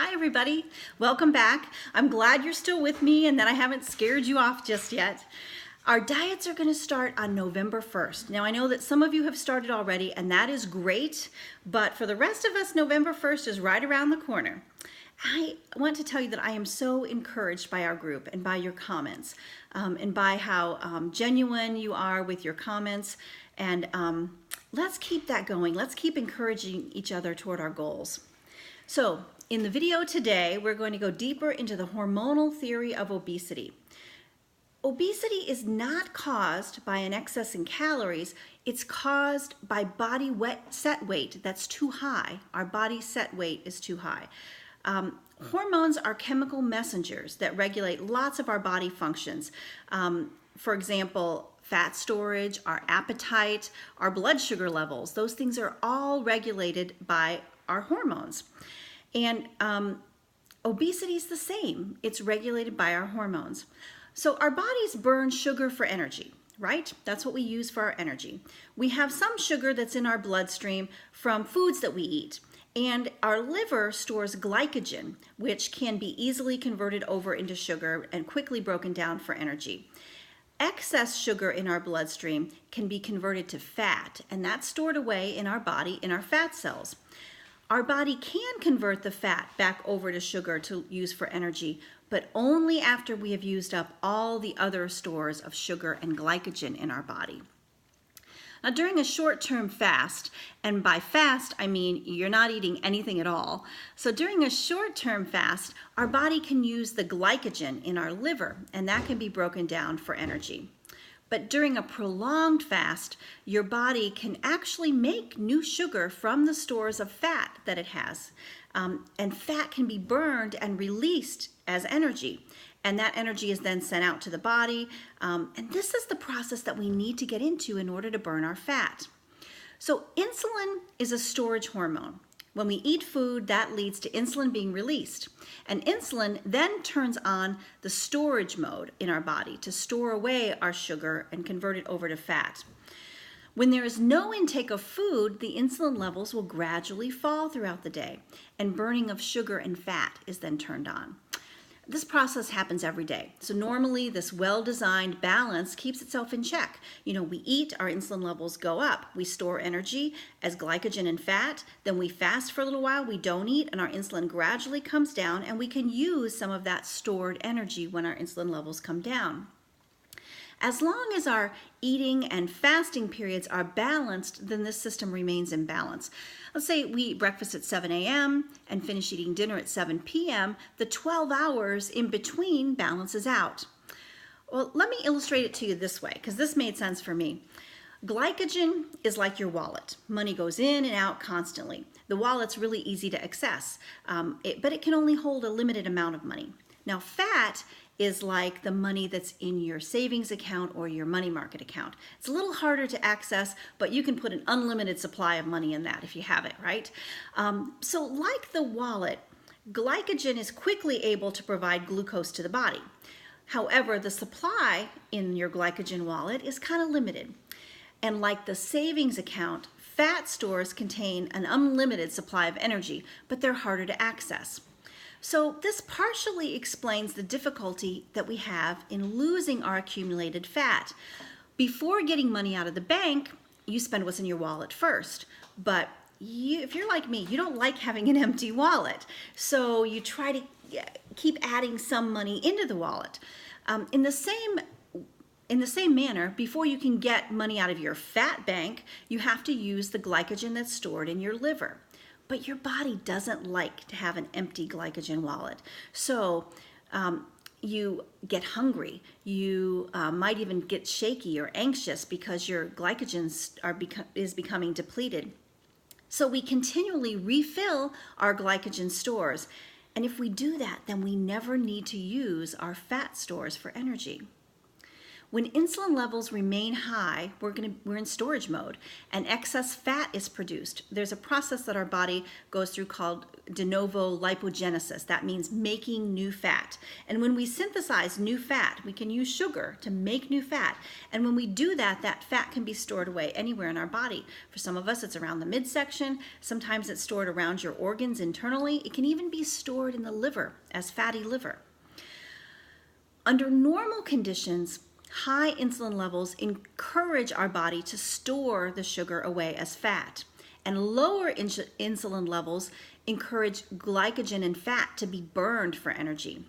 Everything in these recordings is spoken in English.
Hi everybody, welcome back. I'm glad you're still with me and that I haven't scared you off just yet. Our diets are going to start on November 1st. Now I know that some of you have started already and that is great, but for the rest of us, November 1st is right around the corner. I want to tell you that I am so encouraged by our group and by your comments and by how genuine you are with your comments, and let's keep that going. Let's keep encouraging each other toward our goals. So in the video today, we're going to go deeper into the hormonal theory of obesity. Obesity is not caused by an excess in calories. It's caused by body set weight that's too high. Our body set weight is too high. Hormones are chemical messengers that regulate lots of our body functions. For example, fat storage, our appetite, our blood sugar levels. Those things are all regulated by our hormones. And obesity is the same. It's regulated by our hormones. So our bodies burn sugar for energy, right? That's what we use for our energy. We have some sugar that's in our bloodstream from foods that we eat. And our liver stores glycogen, which can be easily converted over into sugar and quickly broken down for energy. Excess sugar in our bloodstream can be converted to fat, and that's stored away in our body in our fat cells. Our body can convert the fat back over to sugar to use for energy, but only after we have used up all the other stores of sugar and glycogen in our body. Now, during a short-term fast, and by fast, I mean you're not eating anything at all. So during a short-term fast, our body can use the glycogen in our liver, and that can be broken down for energy. But during a prolonged fast, your body can actually make new sugar from the stores of fat that it has. And fat can be burned and released as energy. And that energy is then sent out to the body. And this is the process that we need to get into in order to burn our fat. So insulin is a storage hormone. When we eat food, that leads to insulin being released. And insulin then turns on the storage mode in our body to store away our sugar and convert it over to fat. When there is no intake of food, the insulin levels will gradually fall throughout the day, and burning of sugar and fat is then turned on. This process happens every day. So normally this well-designed balance keeps itself in check. We eat, our insulin levels go up. We store energy as glycogen and fat. Then we fast for a little while, we don't eat, and our insulin gradually comes down, and we can use some of that stored energy when our insulin levels come down. As long as our eating and fasting periods are balanced, then this system remains in balance. Let's say we eat breakfast at 7 a.m. and finish eating dinner at 7 p.m. The 12 hours in between balances out. Well, let me illustrate it to you this way, because this made sense for me. Glycogen is like your wallet. Money goes in and out constantly. The wallet's really easy to access, but it can only hold a limited amount of money. Now, fat is like the money that's in your savings account or your money market account. It's a little harder to access, but you can put an unlimited supply of money in that if you have it, right? So like the wallet, glycogen is quickly able to provide glucose to the body. However, the supply in your glycogen wallet is kind of limited. And like the savings account, fat stores contain an unlimited supply of energy, but they're harder to access. So this partially explains the difficulty that we have in losing our accumulated fat. Before getting money out of the bank, you spend what's in your wallet first. But if you're like me, you don't like having an empty wallet. So you try to keep adding some money into the wallet. In the same manner, before you can get money out of your fat bank, you have to use the glycogen that's stored in your liver. But your body doesn't like to have an empty glycogen wallet. So you get hungry. You might even get shaky or anxious because your glycogen is becoming depleted. So we continually refill our glycogen stores. And if we do that, then we never need to use our fat stores for energy. When insulin levels remain high, we're in storage mode, and excess fat is produced. There's a process that our body goes through called de novo lipogenesis. That means making new fat. And when we synthesize new fat, we can use sugar to make new fat. And when we do that, that fat can be stored away anywhere in our body. For some of us, it's around the midsection. Sometimes it's stored around your organs internally. It can even be stored in the liver as fatty liver. Under normal conditions, high insulin levels encourage our body to store the sugar away as fat, and lower insulin levels encourage glycogen and fat to be burned for energy.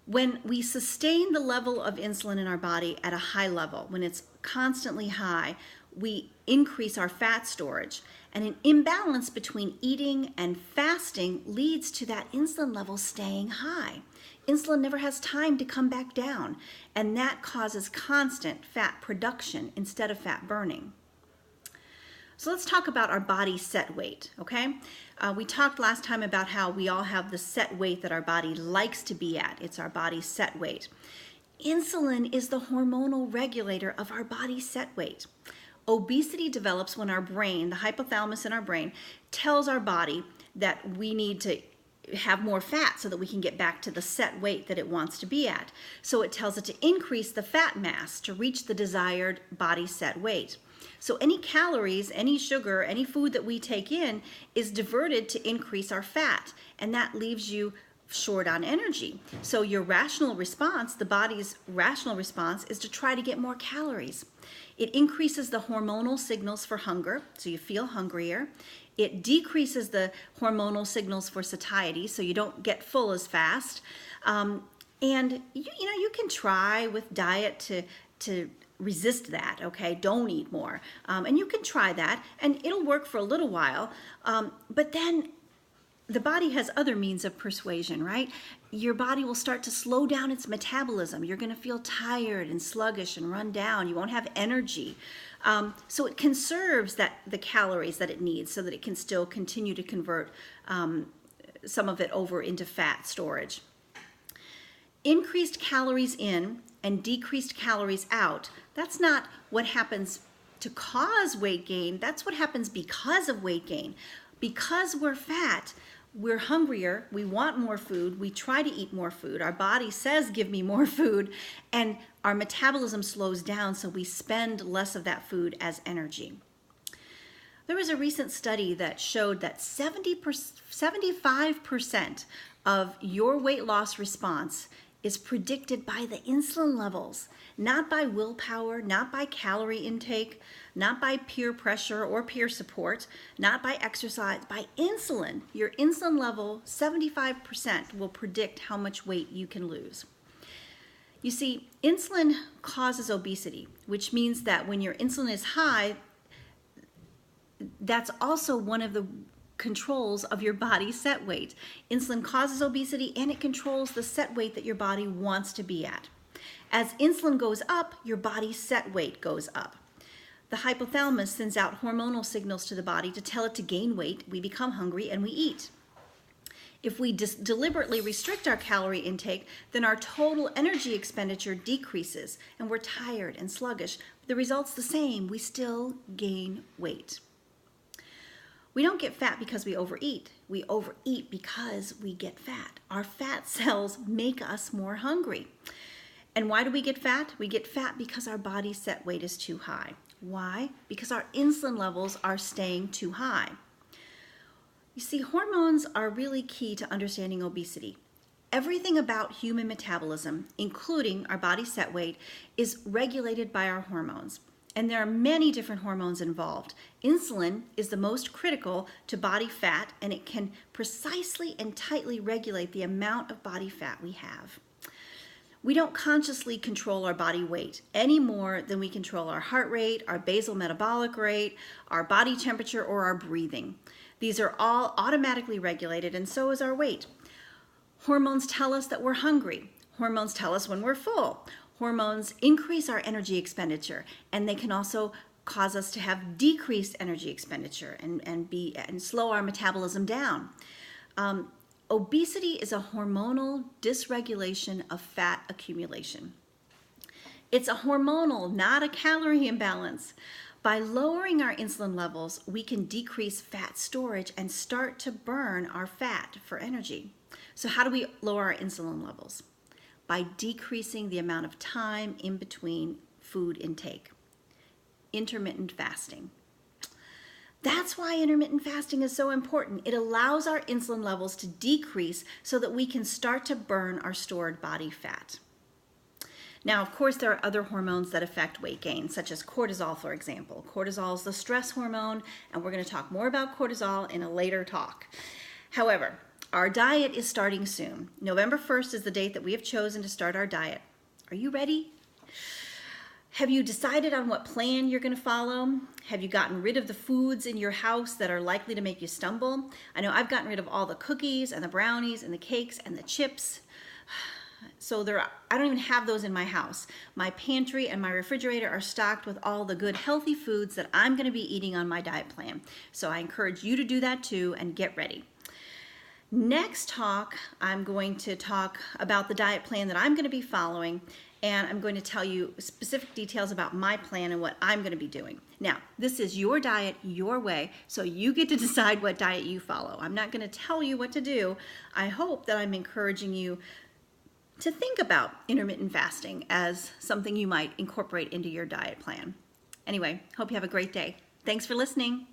When we sustain the level of insulin in our body at a high level, when it's constantly high, we increase our fat storage, and an imbalance between eating and fasting leads to that insulin level staying high. Insulin never has time to come back down, and that causes constant fat production instead of fat burning. So let's talk about our body set weight, okay? We talked last time about how we all have the set weight that our body likes to be at. It's our body set weight. Insulin is the hormonal regulator of our body set weight. Obesity develops when our brain, the hypothalamus in our brain, tells our body that we need to have more fat so that we can get back to the set weight that it wants to be at. So it tells it to increase the fat mass to reach the desired body set weight. So any calories, any sugar, any food that we take in is diverted to increase our fat, and that leaves you short on energy. So your rational response, the body's rational response, is to try to get more calories. It increases the hormonal signals for hunger, so you feel hungrier. It decreases the hormonal signals for satiety, so you don't get full as fast. And you can try with diet to resist that, okay? Don't eat more. And you can try that, and it'll work for a little while. But then the body has other means of persuasion, right? Your body will start to slow down its metabolism. You're going to feel tired and sluggish and run down. You won't have energy. So it conserves the calories that it needs so that it can still continue to convert some of it over into fat storage. Increased calories in and decreased calories out, that's not what happens to cause weight gain. That's what happens because of weight gain. Because we're fat, we're hungrier, we want more food, we try to eat more food, our body says give me more food, and our metabolism slows down, so we spend less of that food as energy. There was a recent study that showed that 75% of your weight loss response is predicted by the insulin levels, not by willpower, not by calorie intake, not by peer pressure or peer support, not by exercise, by insulin. Your insulin level, 75%, will predict how much weight you can lose. You see, insulin causes obesity, which means that when your insulin is high, that's also one of the controls of your body set weight. Insulin causes obesity, and it controls the set weight that your body wants to be at. As insulin goes up, your body set weight goes up. The hypothalamus sends out hormonal signals to the body to tell it to gain weight. We become hungry and we eat. If we deliberately restrict our calorie intake, then our total energy expenditure decreases and we're tired and sluggish. The result's the same. We still gain weight. We don't get fat because we overeat. We overeat because we get fat. Our fat cells make us more hungry. And why do we get fat? We get fat because our body set weight is too high. Why? Because our insulin levels are staying too high. You see, hormones are really key to understanding obesity. Everything about human metabolism, including our body set weight, is regulated by our hormones. And there are many different hormones involved. Insulin is the most critical to body fat, and it can precisely and tightly regulate the amount of body fat we have. We don't consciously control our body weight any more than we control our heart rate, our basal metabolic rate, our body temperature, or our breathing. These are all automatically regulated, and so is our weight. Hormones tell us that we're hungry. Hormones tell us when we're full. Hormones increase our energy expenditure, and they can also cause us to have decreased energy expenditure and slow our metabolism down. Obesity is a hormonal dysregulation of fat accumulation. It's a hormonal, not a calorie imbalance. By lowering our insulin levels, we can decrease fat storage and start to burn our fat for energy. So how do we lower our insulin levels? By decreasing the amount of time in between food intake. Intermittent fasting. That's why intermittent fasting is so important. It allows our insulin levels to decrease so that we can start to burn our stored body fat. Now, of course, there are other hormones that affect weight gain, such as cortisol, for example. Cortisol is the stress hormone, and we're going to talk more about cortisol in a later talk. However, our diet is starting soon. November 1st is the date that we have chosen to start our diet. Are you ready? Have you decided on what plan you're going to follow? Have you gotten rid of the foods in your house that are likely to make you stumble? I know I've gotten rid of all the cookies and the brownies and the cakes and the chips. So I don't even have those in my house. My pantry and my refrigerator are stocked with all the good healthy foods that I'm going to be eating on my diet plan. So I encourage you to do that too and get ready. Next talk, I'm going to talk about the diet plan that I'm going to be following, and I'm going to tell you specific details about my plan and what I'm going to be doing. Now, this is your diet, your way, so you get to decide what diet you follow. I'm not going to tell you what to do. I hope that I'm encouraging you to think about intermittent fasting as something you might incorporate into your diet plan. Anyway, hope you have a great day. Thanks for listening.